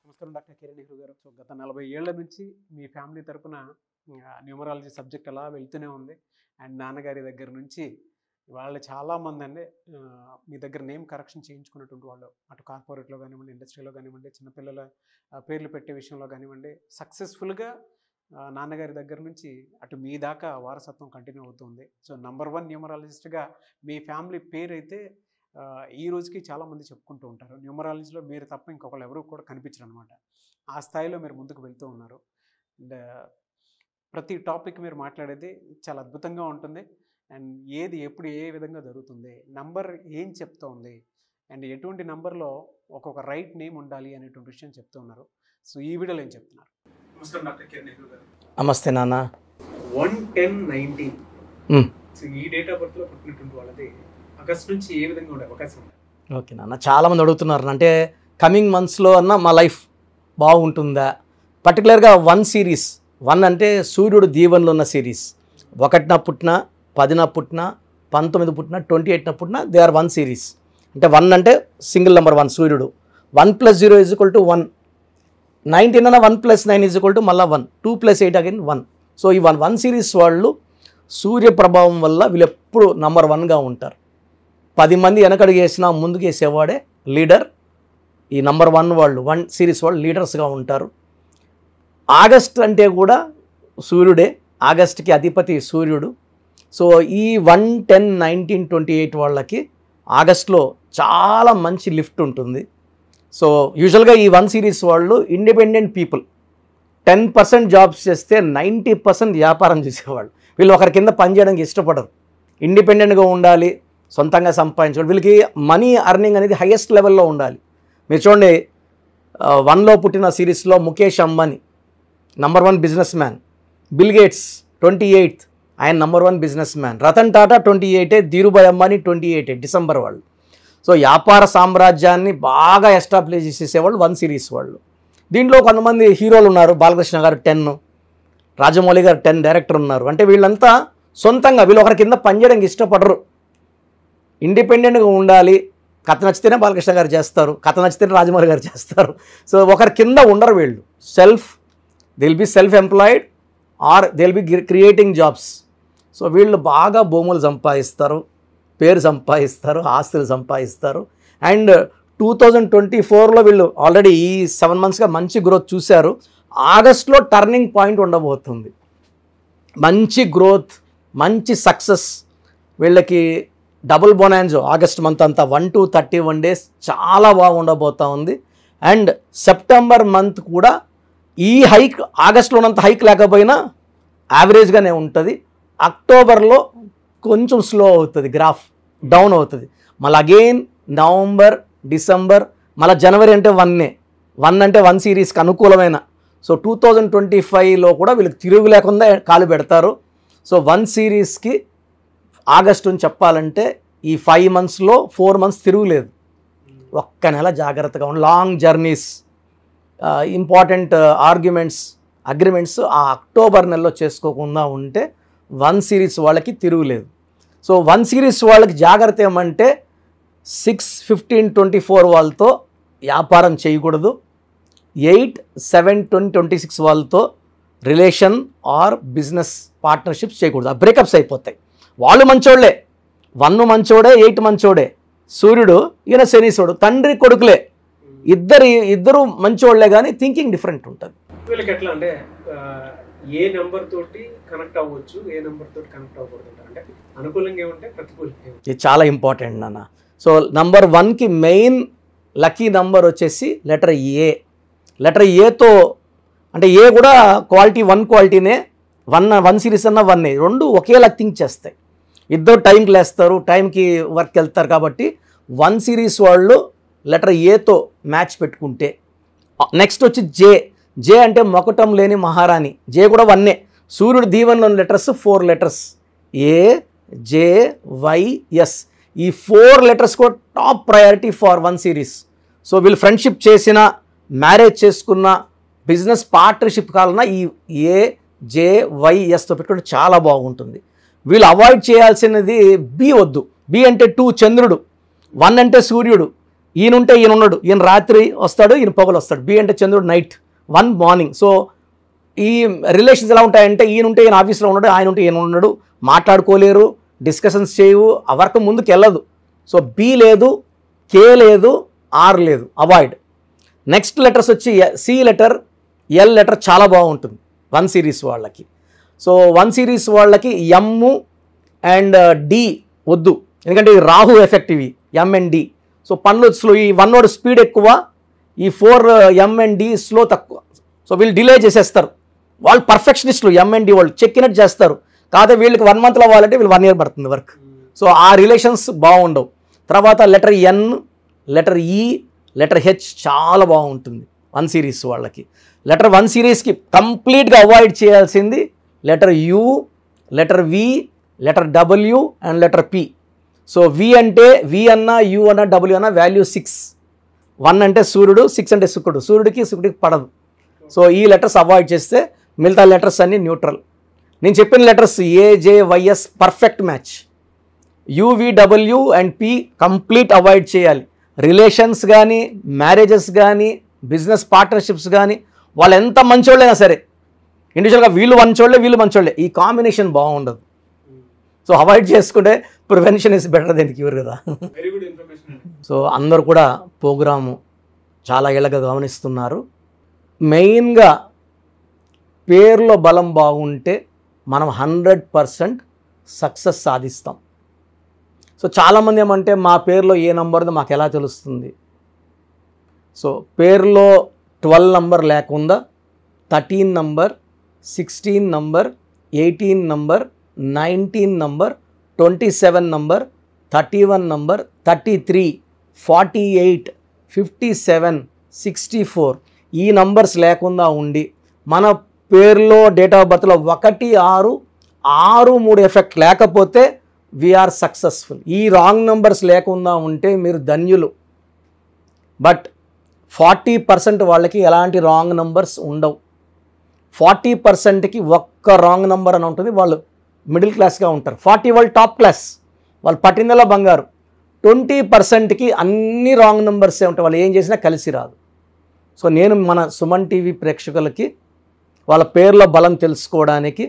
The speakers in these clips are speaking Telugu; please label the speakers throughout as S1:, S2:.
S1: నమస్కారం డాక్టర్ కిరణ్ నెహ్రూ గారు. సో గత 40 ఏళ్ల నుంచి మీ ఫ్యామిలీ తరపున న్యూమరాలజీ సబ్జెక్ట్ అలా వెళ్తూనే ఉంది. అండ్ నాన్నగారి దగ్గర నుంచి వాళ్ళు చాలామంది అండి మీ దగ్గర నేమ్ కరెక్షన్ చేయించుకున్నటువంటి వాళ్ళు, అటు కార్పొరేట్లో కానివ్వండి, ఇండస్ట్రీలో కానివ్వండి, చిన్నపిల్లల పేర్లు పెట్టే విషయంలో కానివ్వండి, సక్సెస్ఫుల్గా నాన్నగారి దగ్గర నుంచి అటు మీ దాకా వారసత్వం కంటిన్యూ అవుతుంది. సో నంబర్ 1 న్యూమరాలజిస్ట్గా మీ ఫ్యామిలీ పేరు అయితే ఈ రోజుకి చాలామంది చెప్పుకుంటూ ఉంటారు. న్యూమరాలజీలో మీరు తప్ప ఇంకొకళ్ళు ఎవరు కూడా కనిపించరు అనమాట. ఆ స్థాయిలో మీరు ముందుకు వెళ్తూ ఉన్నారు. అండ్ ప్రతి టాపిక్ మీరు మాట్లాడేది చాలా అద్భుతంగా ఉంటుంది. అండ్ ఏది ఎప్పుడు ఏ విధంగా జరుగుతుంది, నంబర్ ఏం చెప్తోంది, అండ్ ఎటువంటి నంబర్లో ఒక్కొక్క రైట్ నేమ్ ఉండాలి అనేటువంటి విషయం చెప్తూ ఉన్నారు. సో ఈ వీడియోలో ఏం చెప్తున్నారు? నమస్కారం డాక్టర్ కిరణ్ నెహ్రూ గారు.
S2: నమస్తే నాన్న.
S1: 1-10-19 సో ఈ డేట్ ఆఫ్ బర్త్లో పుట్టినటువంటి వాళ్ళది ఆగస్ట్ నుంచి ఏ విధంగా ఉండే అవకాశం ఉంది?
S2: ఓకే నాన్న, చాలామంది అడుగుతున్నారు అంటే కమింగ్ మంత్స్లో అన్న మా లైఫ్ బాగుంటుందా, పర్టికులర్గా 1 సిరీస్. 1 అంటే సూర్యుడు దీవెనలో ఉన్న సిరీస్. 1న పుట్టిన, 10న పుట్టిన, 19 పుట్టిన, 28న పుట్టిన, దే ఆర్ 1 సిరీస్. అంటే 1 అంటే సింగిల్ నెంబర్ 1 సూర్యుడు. 1 + 0 = 1. 19 అన్న 1 + 9 = మళ్ళీ 1. 2 + 8 అగైన్ 1. సో ఈ 1 సిరీస్ వాళ్ళు సూర్య ప్రభావం వల్ల వీళ్ళు ఎప్పుడు నంబర్ 1గా ఉంటారు. 10 మంది వెనకడుగు వేసినా ముందుకు వేసేవాడే లీడర్. ఈ నంబర్ 1 వాళ్ళు 1 సిరీస్ వాళ్ళు లీడర్స్గా ఉంటారు. ఆగస్ట్ అంటే కూడా సూర్యుడే, ఆగస్ట్కి అధిపతి సూర్యుడు. సో ఈ 1-10-19-28 వాళ్ళకి ఆగస్ట్లో చాలా మంచి లిఫ్ట్ ఉంటుంది. సో యూజువల్గా ఈ 1 సిరీస్ వాళ్ళు ఇండిపెండెంట్ పీపుల్. 10% జాబ్స్ చేస్తే 90% వ్యాపారం చేసేవాళ్ళు. వీళ్ళు ఒకరి కింద పనిచేయడానికి ఇష్టపడరు, ఇండిపెండెంట్గా ఉండాలి, సొంతంగా సంపాదించాలి. వీళ్ళకి మనీ అర్నింగ్ అనేది హైయెస్ట్ లెవెల్లో ఉండాలి. మీరు చూడండి, 1లో పుట్టిన సిరీస్లో Mukesh Ambani number 1 businessman. Bill Gates 28th, ఆయన number 1 businessman. Ratan Tata 28, Dhirubhai Ambani 28 December వాళ్ళు. సో వ్యాపార సామ్రాజ్యాన్ని బాగా ఎస్టాబ్లిష్ చేసేవాళ్ళు 1 సిరీస్ వాళ్ళు. దీంట్లో కొంతమంది హీరోలు ఉన్నారు. బాలకృష్ణ గారు 10, రాజమౌళి గారు 10 డైరెక్టర్ ఉన్నారు. అంటే వీళ్ళంతా సొంతంగా వీళ్ళు ఒకరి కింద పనిచేయడానికి ఇష్టపడరు, ఇండిపెండెంట్గా ఉండాలి. కథ నచ్చితేనే బాలకృష్ణ గారు చేస్తారు, కథ నచ్చితేనే రాజమౌళి గారు చేస్తారు. సో ఒకరి కింద ఉండరు వీళ్ళు. They will be self employed are they will be creating jobs. So వీళ్ళు బాగా భూములు సంపాదిస్తారు, పేరు సంపాదిస్తారు, ఆస్తులు సంపాదిస్తారు. అండ్ 2024లో వీళ్ళు ఆల్రెడీ ఈ 7 మంత్స్గా మంచి గ్రోత్ చూశారు. ఆగస్ట్లో టర్నింగ్ పాయింట్ ఉండబోతుంది. మంచి గ్రోత్, మంచి సక్సెస్. వీళ్ళకి డబుల్ బొనాన్జో ఆగస్ట్ మంత్ అంతా 1-31 days చాలా బాగా ఉండబోతూ ఉంది. అండ్ సెప్టెంబర్ మంత్ కూడా ఈ హైక్ ఆగస్ట్లో ఉన్నంత హైక్ లేకపోయినా యావరేజ్గానే ఉంటుంది. అక్టోబర్లో కొంచెం స్లో అవుతుంది, గ్రాఫ్ డౌన్ అవుతుంది. మళ్ళీ అగైన్ నవంబర్, డిసెంబర్, మళ్ళీ జనవరి అంటే 1 అంటే 1 సిరీస్కి అనుకూలమైన. సో 2025లో కూడా వీళ్ళకి తిరుగు లేకుండా కాలు పెడతారు. సో 1 సిరీస్కి ఆగస్టు అని చెప్పాలంటే ఈ 5 monthsలో 4 months తిరుగులేదు. ఒక్క నెల జాగ్రత్తగా ఉండి, లాంగ్ జర్నీస్, ఇంపార్టెంట్ అగ్రిమెంట్స్ ఆ అక్టోబర్ నెలలో చేసుకోకుండా ఉంటే 1 సిరీస్ వాళ్ళకి తిరుగులేదు. సో 1 సిరీస్ వాళ్ళకి జాగ్రత్త ఏమంటే 6-15-24 వాళ్ళతో వ్యాపారం చేయకూడదు. 8-7-20-26 వాళ్ళతో రిలేషన్ ఆర్ బిజినెస్ పార్ట్నర్షిప్స్ చేయకూడదు. ఆ బ్రేకప్స్ అయిపోతాయి. వాళ్ళు మంచోళ్లే, 1 మంచోడే, 8 మంచోడే. సూర్యుడు ఈయన శనీశ్వరుడు, తండ్రి కొడుకులే, ఇద్దరు మంచోళ్లే, కానీ థింకింగ్ డిఫరెంట్ ఉంటుంది.
S1: వీళ్ళకి ఎట్లా అంటే ఏ నెంబర్ తోటి కనెక్ట్ అవ్వచ్చు, ఏ నెంబర్ తోటి కనెక్ట్ అవ్వకూడదు, అంటే అనుకూలంగా ఏమంటే ప్రతికూలంగా.
S2: ఇది చాలా ఇంపార్టెంట్ నాన్న. సో నంబర్ 1కి మెయిన్ లక్కీ నంబర్ వచ్చేసి లెటర్ ఏ. లెటర్ ఏతో అంటే ఏ కూడా క్వాలిటీ 1 క్వాలిటీనే. 1 సిరీస్ అన్న 1 రెండు ఒకేలా థింక్ చేస్తాయి. ఇద్దరు టైంకి లేస్తారు, టైంకి వర్క్ వెళ్తారు. కాబట్టి 1 సిరీస్ వాళ్ళు లెటర్ ఏతో మ్యాచ్ పెట్టుకుంటే. నెక్స్ట్ వచ్చి జే అంటే మొకటం లేని మహారాణి. జే కూడా 1. సూర్యుడు దీవెనలోని లెటర్స్ 4 letters, AJYS. ఈ 4 letters కూడా top priority for 1 series. So వీళ్ళు ఫ్రెండ్షిప్ చేసిన, మ్యారేజ్ చేసుకున్న, బిజినెస్ పార్ట్నర్షిప్ కావాలన్నా ఈ AJYSతో పెట్టుకుంటే చాలా బాగుంటుంది. వీళ్ళు అవాయిడ్ చేయాల్సినది బి వద్దు. బి అంటే 2 చంద్రుడు, 1 అంటే సూర్యుడు. ఈయనుంటే ఈయన ఉన్నాడు, ఈయన రాత్రి వస్తాడు, ఈయన పొగలు వస్తాడు. బి అంటే చంద్రుడు నైట్, 1 మార్నింగ్. సో ఈ రిలేషన్స్ ఎలా ఉంటాయంటే ఈయనుంటే ఈయన ఆఫీస్లో ఉన్నాడు, ఆయన ఉంటే ఈయన ఉన్నాడు, మాట్లాడుకోలేరు, డిస్కషన్స్ చేయవు, ఆ వర్క్ ముందుకు వెళ్ళదు. సో బి లేదు, కే లేదు, ఆర్ లేదు, అవాయిడ్. నెక్స్ట్ లెటర్స్ వచ్చి సి లెటర్, ఎల్ లెటర్ చాలా బాగుంటుంది 1 సిరీస్ వాళ్ళకి. సో 1 సిరీస్ వాళ్ళకి ఎమ్ అండ్ డి వద్దు, ఎందుకంటే ఇది రాహు ఎఫెక్ట్ ఇవి, ఎమ్ అండ్ డి. సో పనులు స్లో, ఈ 1 నోడ్ స్పీడ్ ఎక్కువ, ఈ 4 ఎమ్ అండ్ డి స్లో తక్కువ. సో వీళ్ళు డిలే చేసేస్తారు. వాళ్ళు పర్ఫెక్షనిస్టులు, ఎమ్ అండ్ డి వాళ్ళు చెక్కినట్టు చేస్తారు. కాకపోతే వీళ్ళకి 1 మంత్లో అవ్వాలంటే వీళ్ళు 1 ఇయర్ పడుతుంది వర్క్. సో ఆ రిలేషన్స్ బాగుండవు. తర్వాత లెటర్ ఎన్, లెటర్ ఈ, లెటర్ హెచ్ చాలా బాగుంటుంది 1 సిరీస్ వాళ్ళకి. లెటర్ 1 సిరీస్కి కంప్లీట్గా అవాయిడ్ చేయాల్సింది letter U, letter V, letter W and letter P. So V అంటే వి అన్నా, యు అన్నా, డబ్ల్యూ అన్నా వాల్యూ 6. 1 అంటే సూర్యుడు, 6 అంటే శుక్రుడు. శుక్రుడికి పడదు. సో ఈ లెటర్స్ అవాయిడ్ చేస్తే మిగతా లెటర్స్ అన్నీ న్యూట్రల్. నేను చెప్పిన letters AJYS perfect match. UVW and P complete avoid చేయాలి. రిలేషన్స్ కానీ, మ్యారేజెస్ కానీ, బిజినెస్ పార్ట్నర్షిప్స్ కానీ, వాళ్ళు ఎంత మంచోళ్ళైనా సరే, ఇండివిజువల్గా వీళ్ళు మంచోళ్ళే, వీళ్ళు మంచోళ్ళే, ఈ కాంబినేషన్ బాగుండదు. సో అవాయిడ్ చేసుకుంటే prevention is better than cure కదా. సో అందరూ కూడా ప్రోగ్రాము చాలా ఏళ్ళగా గమనిస్తున్నారు. మెయిన్గా పేరులో బలం బాగుంటే మనం 100% సక్సెస్ సాధిస్తాం. సో చాలామంది ఏమంటే మా పేరులో ఏ నంబర్దో మాకు ఎలా తెలుస్తుంది? సో పేరులో 12 నంబర్ లేకుండా 13 number, 16 number, 18 number, 19 number, 27 number, 31 number, 33, 48, 57, 64 ఈ నంబర్స్ లేకుండా ఉండి మన పేరులో డేట్ ఆఫ్ బర్త్లో 1, 6, 6, 3 ఎఫెక్ట్ లేకపోతే వీఆర్ సక్సెస్ఫుల్. ఈ రాంగ్ నంబర్స్ లేకుండా ఉంటే మీరు ధన్యులు. బట్ 40% వాళ్ళకి ఎలాంటి రాంగ్ నంబర్స్ ఉండవు. 40%కి ఒక్క రాంగ్ నంబర్ అని ఉంటుంది, వాళ్ళు మిడిల్ క్లాస్గా ఉంటారు. 40 వాళ్ళు టాప్ క్లాస్, వాళ్ళు పట్టిందలా బంగారు. 20%కి అన్ని రాంగ్ నంబర్సే ఉంటాయి, వాళ్ళు ఏం చేసినా కలిసి రాదు. సో నేను మన సుమన్ టీవీ ప్రేక్షకులకి వాళ్ళ పేర్ల బలం తెలుసుకోవడానికి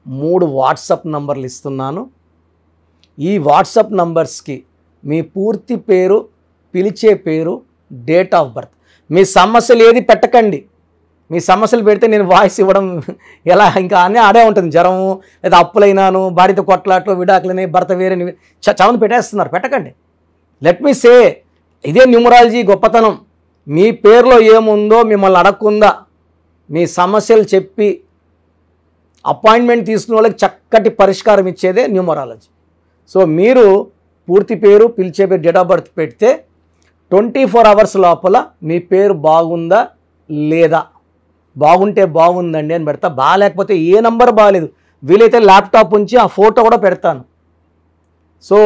S2: 3 వాట్సాప్ నంబర్లు ఇస్తున్నాను. ఈ వాట్సాప్ నంబర్స్కి మీ పూర్తి పేరు, పిలిచే పేరు, డేట్ ఆఫ్ బర్త్, మీ సమస్యలు ఏది పెట్టకండి. మీ సమస్యలు పెడితే నేను వాయిస్ ఇవ్వడం ఎలా, ఇంకా అన్నీ ఆడే ఉంటుంది. జ్వరము, లేదా అప్పులైనాను, భార్యతో కొట్లాట్లు, విడాకులని, భర్త వేరే చవని పెట్టేస్తున్నారు. పెట్టకండి. లెట్ మీ సే, ఇదే న్యూమరాలజీ గొప్పతనం. మీ పేరులో ఏముందో మిమ్మల్ని అడగకుండా మీ సమస్యలు చెప్పి అపాయింట్మెంట్ తీసుకున్న వాళ్ళకి చక్కటి పరిష్కారం ఇచ్చేదే న్యూమరాలజీ. సో మీరు పూర్తి పేరు, పిలిచే పేరు, డేట్ ఆఫ్ బర్త్ పెడితే 24 అవర్స్ లోపల మీ పేరు బాగుందా లేదా, బాగుంటే బాగుందండి అని పెడతా, బాగాలేకపోతే ఏ నంబర్ బాగాలేదు, వీలైతే ల్యాప్టాప్ ఉంచి ఆ ఫోటో కూడా పెడతాను. సో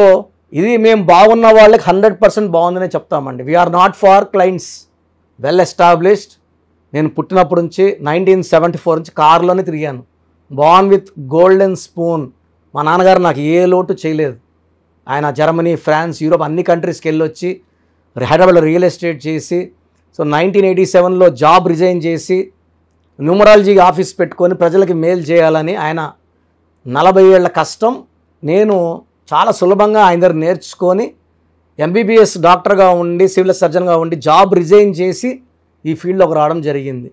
S2: ఇది మేము బాగున్న వాళ్ళకి 100% బాగుందనే చెప్తామండి. We are not for clients, well established. నేను పుట్టినప్పటి నుంచి 1974 నుంచి కారులోనే తిరిగాను. Born with golden spoon. మా నాన్నగారు నాకు ఏ లోటు చేయలేదు. ఆయన జర్మనీ, ఫ్రాన్స్, యూరోప్ అన్ని కంట్రీస్కి వెళ్ళొచ్చి హైదరాబాద్లో రియల్ ఎస్టేట్ చేసి, సో 1987లో జాబ్ రిజైన్ చేసి న్యూమరాలజీ ఆఫీస్ పెట్టుకొని ప్రజలకి మేలు చేయాలని ఆయన 40 ఏళ్ల కష్టం నేను చాలా సులభంగా ఆయన దగ్గర నేర్చుకొని ఎంబీబీఎస్ డాక్టర్గా ఉండి, సివిల్ సర్జన్గా ఉండి జాబ్ రిజైన్ చేసి ఈ ఫీల్డ్లోకి రావడం జరిగింది.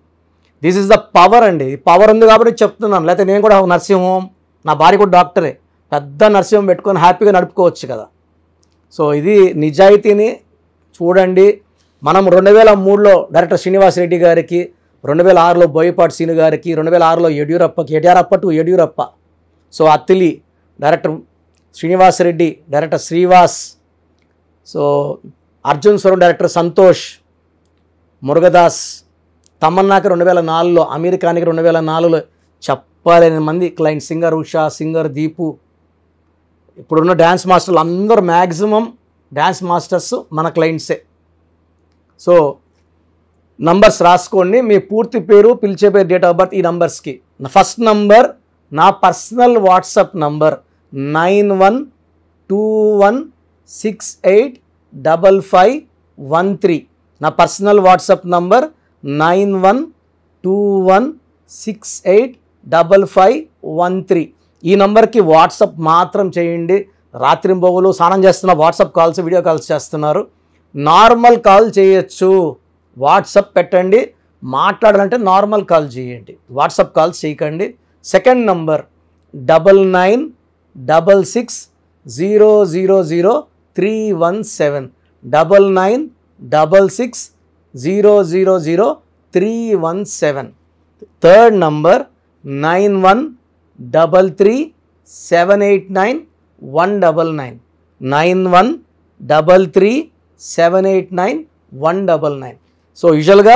S2: దిస్ ఈజ్ ద పవర్ అండి. పవర్ ఉంది కాబట్టి చెప్తున్నాను. లేకపోతే నేను కూడా నర్సింగ్ హోమ్, నా భార్య కూడా డాక్టరే, పెద్ద నర్సింగ్ హోమ్ పెట్టుకొని హ్యాపీగా నడుపుకోవచ్చు కదా. సో ఇది నిజాయితీని చూడండి. మనం 2003లో డైరెక్టర్ శ్రీనివాస్ రెడ్డి గారికి, 2006లో బోయపాటి సీను గారికి, 2006లో Yediyurappa, so Attili director Srinivas Reddy, director Srivas, so Arjun Suravaram director Santosh, Murugadoss, తమన్నాకి 2004లో, అమెరికానికి 2004లో చెప్పలేని మంది client, singer Usha, singer Deepu, ఇప్పుడున్న డ్యాన్స్ మాస్టర్లు అందరూ మ్యాక్సిమం డ్యాన్స్ మాస్టర్స్ మన క్లయింట్సే. సో నంబర్స్ రాసుకోండి. మీ పూర్తి పేరు, పిలిచే పేరు, డేట్ ఆఫ్ బర్త్ ఈ నంబర్స్కి. ఫస్ట్ నంబర్ నా పర్సనల్ వాట్సాప్ నంబర్ 91216855 9123. నా పర్సనల్ వాట్సాప్ నంబర్ 9121685513. ఈ నంబర్కి వాట్సాప్ మాత్రం చేయండి. రాత్రింబొగులు స్నానం చేస్తున్న వాట్సాప్ కాల్స్, వీడియో కాల్స్ చేస్తున్నారు. నార్మల్ కాల్ చేయొచ్చు, వాట్సాప్ పెట్టండి. మాట్లాడాలంటే నార్మల్ కాల్ చేయండి, వాట్సాప్ కాల్స్ చేయకండి. Second number 9966000317, 9966000317. Third number 9133789199, 9133789199. So యూజువల్గా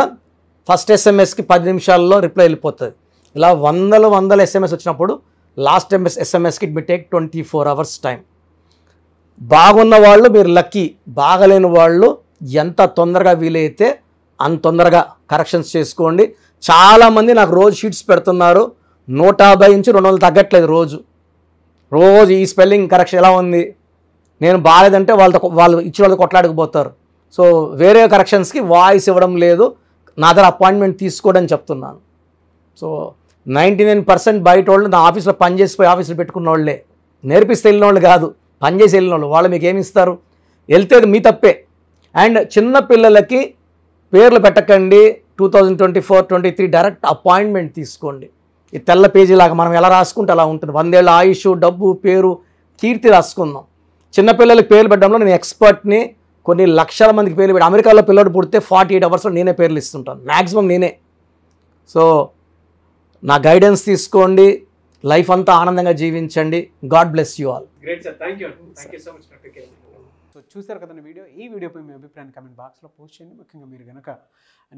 S2: ఫస్ట్ ఎస్ఎంఎస్కి 10 నిమిషాల్లో రిప్లై వెళ్ళిపోతుంది. ఇలా వందల ఎస్ఎంఎస్ వచ్చినప్పుడు లాస్ట్ ఎస్ఎంఎస్కి it me take 24 hours time. బాగున్న వాళ్ళు మీరు లక్కీ, బాగలేని వాళ్ళు ఎంత తొందరగా వీలైతే అంత తొందరగా కరెక్షన్స్ చేసుకోండి. చాలామంది నాకు రోజు షీట్స్ పెడుతున్నారు, 150 నుంచి 200 తగ్గట్లేదు రోజు. ఈ స్పెల్లింగ్ కరెక్షన్ ఎలా ఉంది, నేను బాగాలేదంటే వాళ్ళు ఇచ్చిన వాళ్ళతో కొట్లాడకపోతారు. సో వేరే కరెక్షన్స్కి వాయిస్ ఇవ్వడం లేదు, నా దగ్గర అపాయింట్మెంట్ తీసుకోవడం చెప్తున్నాను. సో 99% బయట వాళ్ళు నా ఆఫీస్లో పనిచేసిపోయి ఆఫీస్లో పెట్టుకున్న వాళ్ళే, నేర్పిస్తే వెళ్ళిన వాళ్ళు కాదు, పనిచేసి వెళ్ళిన వాళ్ళు. వాళ్ళు మీకు ఏమి ఇస్తారు, వెళ్తే మీ తప్పే. అండ్ చిన్న పిల్లలకి పేర్లు పెట్టకండి. 2024-23 డైరెక్ట్ అపాయింట్మెంట్ తీసుకోండి. ఈ తెల్ల పేజీలాగా మనం ఎలా రాసుకుంటే అలా ఉంటుంది. 100 ఏళ్ళ ఆయుష్, డబ్బు, పేరు, కీర్తి రాసుకుందాం. చిన్నపిల్లలకి పేర్లు పెట్టడంలో నేను ఎక్స్పర్ట్ని. కొన్ని లక్షల మందికి పేర్లు పెట్టి, అమెరికాలో పిల్లడు పుడితే 48 hours నేనే పేర్లు ఇస్తుంటాను, మ్యాక్సిమం నేనే. సో నా గైడెన్స్ తీసుకోండి, లైఫ్ అంతా ఆనందంగా జీవించండి. God bless you all.
S1: Great sir, thank you so much doctor K. So చూసారు కదండి వీడియో. ఈ వీడియోపై మీ అభిప్రాయాన్ని కామెంట్ బాక్స్లో పోస్ట్ చేయండి. ముఖ్యంగా మీరు కనుక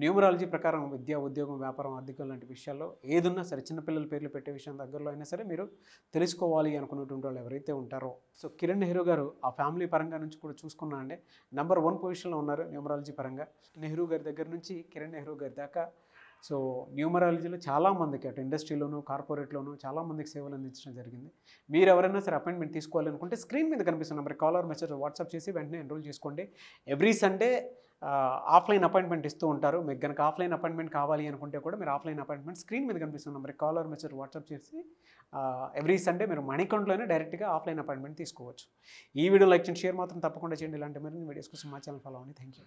S1: న్యూమరాలజీ ప్రకారం విద్య, ఉద్యోగం, వ్యాపారం, ఆర్థికం లాంటి విషయాల్లో ఏదున్నా సరే, చిన్నపిల్లల పేర్లు పెట్టే విషయం దగ్గరలో అయినా సరే మీరు తెలుసుకోవాలి అనుకున్నటువంటి వాళ్ళు ఎవరైతే ఉంటారో, సో కిరణ్ నెహ్రూ గారు ఆ ఫ్యామిలీ పరంగా నుంచి కూడా చూసుకున్నా అండి నంబర్ 1 పొజిషన్లో ఉన్నారు న్యూమరాలజీ పరంగా. నెహ్రూ గారి దగ్గర నుంచి కిరణ్ నెహ్రూ గారి దాకా సో న్యూమరాలజీలో చాలామందికి అటు ఇండస్ట్రీలోను, కార్పొరేట్లోను చాలామందికి సేవలు అందించడం జరిగింది. మీరు ఎవరైనా సరే అపాయింట్మెంట్ తీసుకోవాలనుకుంటే స్క్రీన్ మీద కనిపిస్తున్న number call or message WhatsApp చేసి వెంటనే ఎన్రోల్ చేసుకోండి. ఎవ్రీ సండే ఆఫ్లైన్ అపాయింట్మెంట్ ఇస్తూ ఉంటారు. మీకు కనుక ఆఫ్లైన్ అపాయింట్మెంట్ కావాలి అనుకుంటే కూడా మీరు ఆఫ్లైన్ అపాయింట్మెంట్ స్క్రీన్ మీద కనిపిస్తున్న number call or message WhatsApp చేసి ఎవ్రీ సండే మీరు మణికొండలోనే డైరెక్ట్గా ఆఫ్లైన్ అపాయింట్మెంట్ తీసుకోవచ్చు. ఈ వీడియో లైక్ చేయండి, షేర్ మాత్రం తప్పకుండా చేయండి. ఇలాంటి మరిన్ని వీడియోస్ కోసం మా ఛానల్ ఫాలో అవ్వండి. Thank you.